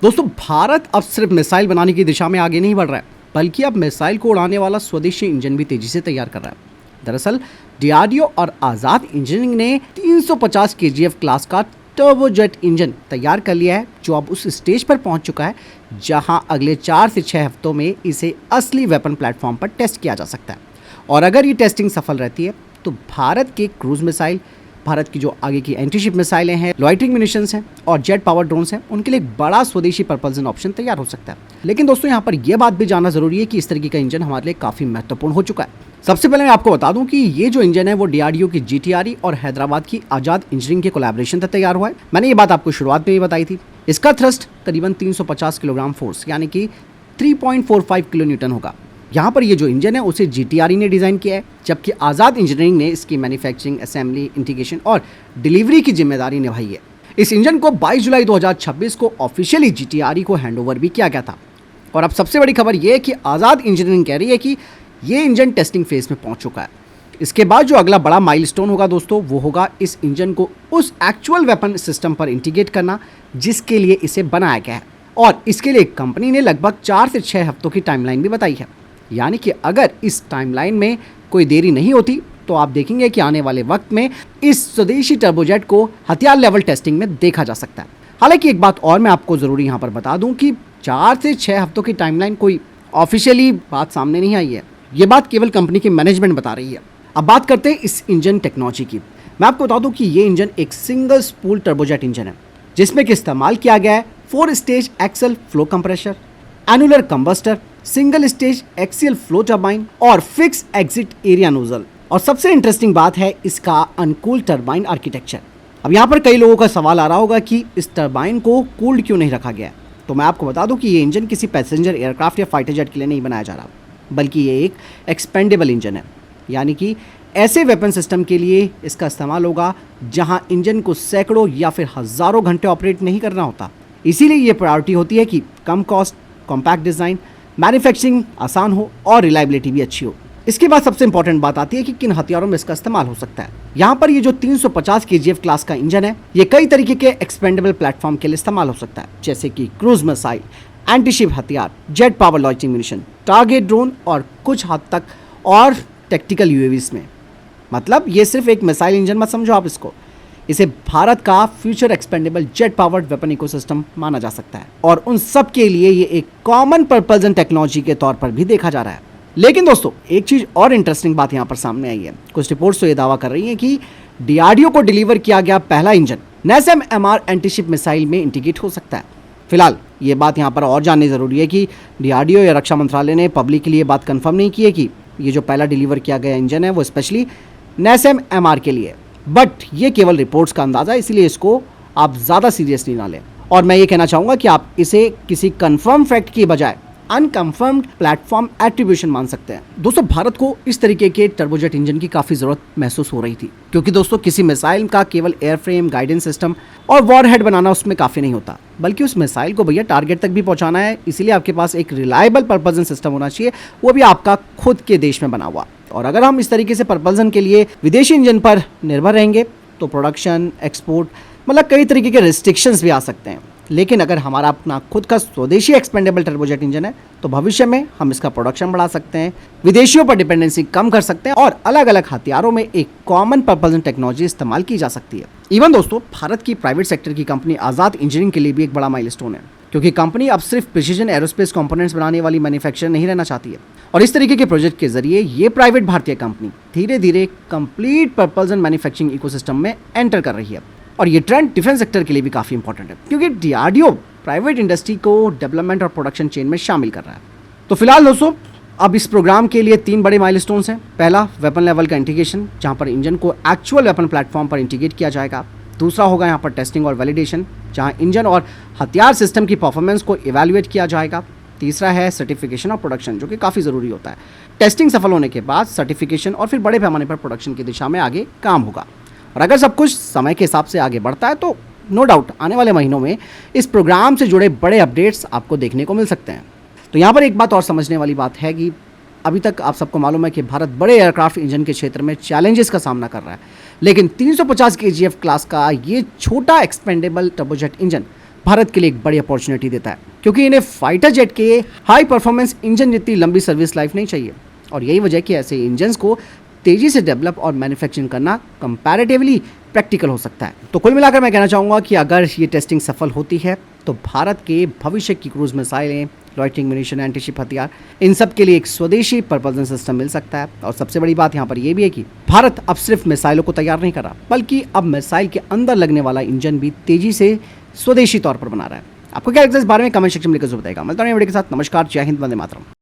दोस्तों भारत अब सिर्फ मिसाइल बनाने की दिशा में आगे नहीं बढ़ रहा है, बल्कि अब मिसाइल को उड़ाने वाला स्वदेशी इंजन भी तेजी से तैयार कर रहा है। दरअसल डीआरडीओ और आज़ाद इंजीनियरिंग ने 350 केजीएफ क्लास का टर्बोजेट इंजन तैयार कर लिया है, जो अब उस स्टेज पर पहुंच चुका है जहां अगले 4 से 6 हफ्तों में इसे असली वेपन प्लेटफॉर्म पर टेस्ट किया जा सकता है। और अगर ये टेस्टिंग सफल रहती है तो भारत के क्रूज मिसाइल, भारत की जो आगे की एंटीशिप मिसाइलें हैं, लॉइटरिंग म्यूनिशंस हैं और जेट पावर ड्रोन्स हैं, उनके लिए एक बड़ा स्वदेशी प्रपल्सन ऑप्शन तैयार हो सकता है। लेकिन दोस्तों यहाँ पर यह बात भी जानना जरूरी है कि इस तरीके का इंजन हमारे लिए काफी महत्वपूर्ण हो चुका है। सबसे पहले मैं आपको बता दूं कि ये जो इंजन है वो डीआरडीओ की जीटीआरई और हैदराबाद की आजाद इंजीनियरिंग के कोलैबोरेशन से तैयार हुआ है। मैंने ये बात आपको शुरुआत में ही बताई थी। इसका थ्रस्ट करीबन 350 किलोग्राम फोर्स यानी कि 3.45 किलो न्यूटन होगा। यहाँ पर ये जो इंजन है उसे जीटीआरई ने डिज़ाइन किया है, जबकि आज़ाद इंजीनियरिंग ने इसकी मैन्युफैक्चरिंग, असेंबली, इंटीग्रेशन और डिलीवरी की जिम्मेदारी निभाई है। इस इंजन को 22 जुलाई 2026 को ऑफिशियली जीटीआरई को हैंडओवर भी किया गया था। और अब सबसे बड़ी खबर यह है कि आज़ाद इंजीनियरिंग कह रही है कि ये इंजन टेस्टिंग फेज में पहुंच चुका है। इसके बाद जो अगला बड़ा माइलस्टोन होगा दोस्तों, वो होगा इस इंजन को उस एक्चुअल वेपन सिस्टम पर इंटीग्रेट करना जिसके लिए इसे बनाया गया है। और इसके लिए कंपनी ने लगभग 4 से 6 हफ्तों की टाइमलाइन भी बताई है। यानी कि अगर इस टाइमलाइन में कोई देरी नहीं होती तो आप देखेंगे कि आने वाले वक्त में इस स्वदेशी टर्बोजेट को हथियार लेवल टेस्टिंग में देखा जा सकता है। हालांकि एक बात और मैं आपको ज़रूरी यहाँ पर बता दूं कि 4 से 6 हफ्तों की टाइमलाइन कोई ऑफिशियली बात सामने नहीं आई है। ये बात केवल कंपनी की मैनेजमेंट बता रही है। अब बात करते हैं इस इंजन टेक्नोलॉजी की। मैं आपको बता दूं कि ये इंजन एक सिंगल स्पूल टर्बोजेट इंजन है, जिसमें कि इस्तेमाल किया गया है 4 stage axial flow compressor, annular combustor, single stage axial flow turbine और फिक्स एग्जिट एरिया नोजल। और सबसे इंटरेस्टिंग बात है इसका अनकूल टरबाइन आर्किटेक्चर। अब यहाँ पर कई लोगों का सवाल आ रहा होगा कि इस टरबाइन को कूल्ड क्यों नहीं रखा गया। तो मैं आपको बता दूं कि ये इंजन किसी पैसेंजर एयरक्राफ्ट या फाइटर जेट के लिए नहीं बनाया जा रहा, बल्कि ये एक एक्सपेंडेबल इंजन है। यानी कि ऐसे वेपन सिस्टम के लिए इसका इस्तेमाल होगा जहां इंजन को सैकड़ों या फिर हज़ारों घंटे ऑपरेट नहीं करना होता। इसीलिए ये प्रायोरिटी होती है कि कम कॉस्ट, कॉम्पैक्ट डिज़ाइन, मैन्युफैक्चरिंग आसान हो और रिलायबिलिटी भी अच्छी हो। इसके बाद सबसे इंपॉर्टेंट बात आती है कि किन हथियारों में इसका इस्तेमाल हो सकता है। यहाँ पर ये जो 350 केजीएफ क्लास का इंजन है, ये कई तरीके के एक्सपेंडेबल प्लेटफॉर्म के लिए इस्तेमाल हो सकता है, जैसे कि क्रूज मिसाइल, एंटीशिप हथियार, jet power launching mission, target drone और कुछ हद तक और टैक्टिकल यूएवीज में। मतलब ये सिर्फ एक मिसाइल इंजन मत समझो आप इसको, इसे भारत का future expendable jet powered weapon ecosystem माना जा सकता है। और उन सब के लिए ये एक कॉमन पर्पल्सन टेक्नोलॉजी के तौर पर भी देखा जा रहा है। लेकिन दोस्तों एक चीज़ और इंटरेस्टिंग बात यहाँ पर सामने आई है। कुछ रिपोर्ट्स तो ये दावा कर रही हैं कि डीआरडीओ को डिलीवर किया गया पहला engine NASAM MR antiship missile में इंटीग्रेट हो सकता है। फिलहाल ये बात यहाँ पर और जाननी ज़रूरी है कि डीआरडीओ या रक्षा मंत्रालय ने पब्लिक के लिए बात कंफर्म नहीं की है कि ये जो पहला डिलीवर किया गया इंजन है वो स्पेशली NASAM MR के लिए। बट ये केवल रिपोर्ट्स का अंदाज़ा है, इसलिए इसको आप ज़्यादा सीरियसली ना लें। और मैं ये कहना चाहूँगा कि आप इसे किसी कंफर्म फैक्ट की बजाय अनकंफर्म्ड प्लेटफॉर्म एट्रीब्यूशन मान सकते हैं। दोस्तों भारत को इस तरीके के टर्बोजेट इंजन की काफ़ी ज़रूरत महसूस हो रही थी, क्योंकि दोस्तों किसी मिसाइल का केवल एयरफ्रेम, गाइडेंस सिस्टम और वॉरहेड बनाना उसमें काफ़ी नहीं होता, बल्कि उस मिसाइल को भैया टारगेट तक भी पहुंचाना है। इसीलिए आपके पास एक रिलायबल पर्पल्सन सिस्टम होना चाहिए, वो भी आपका खुद के देश में बना हुआ। और अगर हम इस तरीके से पर्पल्सन के लिए विदेशी इंजन पर निर्भर रहेंगे तो प्रोडक्शन, एक्सपोर्ट, मतलब कई तरीके के रिस्ट्रिक्शंस भी आ सकते हैं। लेकिन अगर हमारा अपना खुद का स्वदेशी एक्सपेंडेबल टर्बोजेट इंजन है तो भविष्य में हम इसका प्रोडक्शन बढ़ा सकते हैं, विदेशियों पर डिपेंडेंसी कम कर सकते हैं और अलग अलग हथियारों में एक कॉमन पर्पल्सन टेक्नोलॉजी इस्तेमाल की जा सकती है। इवन दोस्तों भारत की प्राइवेट सेक्टर की कंपनी आज़ाद इंजीनियरिंग के लिए भी एक बड़ा माइलस्टोन है, क्योंकि कंपनी अब सिर्फ प्रिसीजन एरोस्पेस कंपोनेंट्स बनाने वाली मैन्युफैक्चरर नहीं रहना चाहती है। और इस तरीके के प्रोजेक्ट के जरिए ये प्राइवेट भारतीय कंपनी धीरे धीरे कंप्लीट पर्पल्सन मैन्युफैक्चरिंग इकोसिस्टम में एंटर कर रही है। और ये ट्रेंड डिफेंस सेक्टर के लिए भी काफ़ी इंपॉर्टेंट है, क्योंकि डीआरडीओ प्राइवेट इंडस्ट्री को डेवलपमेंट और प्रोडक्शन चेन में शामिल कर रहा है। तो फिलहाल दोस्तों अब इस प्रोग्राम के लिए 3 बड़े माइलस्टोन्स हैं। पहला, वेपन लेवल का इंटीग्रेशन, जहां पर इंजन को एक्चुअल वेपन प्लेटफॉर्म पर इंटीग्रेट किया जाएगा। दूसरा होगा यहाँ पर टेस्टिंग और वैलिडेशन, जहां इंजन और हथियार सिस्टम की परफॉर्मेंस को इवैल्यूएट किया जाएगा। तीसरा है सर्टिफिकेशन और प्रोडक्शन, जो कि काफ़ी ज़रूरी होता है। टेस्टिंग सफल होने के बाद सर्टिफिकेशन और फिर बड़े पैमाने पर प्रोडक्शन की दिशा में आगे काम होगा। और अगर सब कुछ समय के हिसाब से आगे बढ़ता है तो नो डाउट आने वाले महीनों में इस प्रोग्राम से जुड़े बड़े अपडेट्स आपको देखने को मिल सकते हैं। तो यहाँ पर एक बात और समझने वाली बात है कि अभी तक आप सबको मालूम है कि भारत बड़े एयरक्राफ्ट इंजन के क्षेत्र में चैलेंजेस का सामना कर रहा है, लेकिन 350 केजीएफ क्लास का ये छोटा एक्सपेंडेबल टर्बोजेट इंजन भारत के लिए एक बड़ी अपॉर्चुनिटी देता है, क्योंकि इन्हें फाइटर जेट के हाई परफॉर्मेंस इंजन जितनी लंबी सर्विस लाइफ नहीं चाहिए। और यही वजह है कि ऐसे इंजन्स को तेजी से डेवलप और मैन्युफैक्चरिंग करना कंपैरेटिवली प्रैक्टिकल हो सकता है। तो कुल मिलाकर मैं कहना चाहूँगा कि अगर ये टेस्टिंग सफल होती है तो भारत के भविष्य की क्रूज मिसाइलें, लॉइटरिंग म्यूनिशन, एंटीशिप हथियार, इन सब के लिए एक स्वदेशी प्रपल्सन सिस्टम मिल सकता है। और सबसे बड़ी बात यहाँ पर यह भी है कि भारत अब सिर्फ मिसाइलों को तैयार नहीं कर रहा, बल्कि अब मिसाइल के अंदर लगने वाला इंजन भी तेजी से स्वदेशी तौर पर बना रहा है। आपको क्या लगता है इस बारे में? कमेंट सेक्शन में लिखकर बताएगा। मिलता हूं वीडियो के साथ। नमस्कार, जय हिंद, वंदे मातरम।